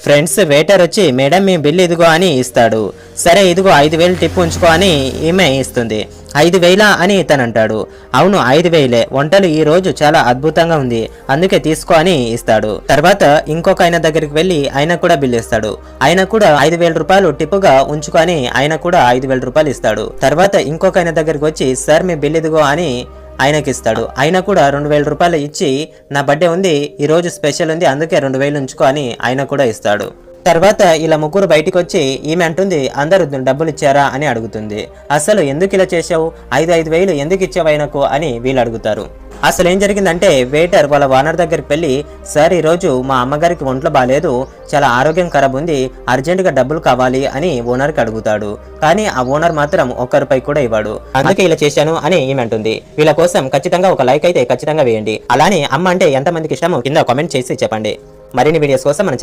Friends waiter వచ్చి madam మీ bill ఇదిగో అని ఇస్తాడు. సరే ఇదిగో 5,000 టిప్ ఉంచుకో అని ఈమె ఇస్తుంది. 5,000 అని ఇతను అంటాడు. అవును 5,000 వంటలు ఈ రోజు చాలా అద్భుతంగా ఉంది అందుకే తీసుకో అని ఇస్తాడు. తర్వాత ఇంకొక ఆయన దగ్గరికి వెళ్ళి ఆయన కూడా బిల్ ఇస్తాడు. ఆయన కూడా 5,000 రూపాయలు టిప్పుగా ఉంచుకొని ఆయన కూడా 5,000 రూపాయలు ఇస్తాడు. తర్వాత ఇంకొక ఆయన దగ్గరికి వచ్చి సార్ మీ బిల్ ఇదిగో అని ఆయనకి ఇస్తాడు. ఆయన కూడా 2,000 రూపాయలు ఇచ్చి నా బర్త్డే ఉంది ఈ రోజు స్పెషల్ ఉంది అందుకే 2,000 ఉంచుకో అని ఆయన కూడా ఇస్తాడు. తర్వాత ఇలా ముగ్గురు బయటికి వచ్చి ఈమె అంటుంది అందరూ డబ్బులు ఇచ్చారా అని అడుగుతుంది. అసలు ఎందుకు ఇలా చేసావు 5,000 ఎందుకు ఇచ్చావు ఆయనకు అని వీళ్ళు అడుగుతారు. అసలు ఏం జరిగిందంటే వెయిటర్ వాళ్ళ ఓనర్ దగ్గరికి వెళ్ళి సార్ ఈరోజు మా అమ్మగారికి ఒంట్లో బాగాలేదు చాలా ఆరోగ్యం ఖరాబ్ ఉంది అర్జెంటుగా డబ్బులు కావాలి అని ఓనర్కి అడుగుతాడు. కానీ ఆ ఓనర్ మాత్రం 1 రూపాయి కూడా ఇవ్వడు. అందుకే ఇలా చేశాను అని ఈమె అంటుంది. వీళ్ళ కోసం ఖచ్చితంగా ఒక లైక్ అయితే ఖచ్చితంగా వేయండి. అలానే అమ్మ అంటే ఎంతమందికి ఇష్టమో కింద కామెంట్ చేసి చెప్పండి. మరిన్ని వీడియోస్ కోసం మన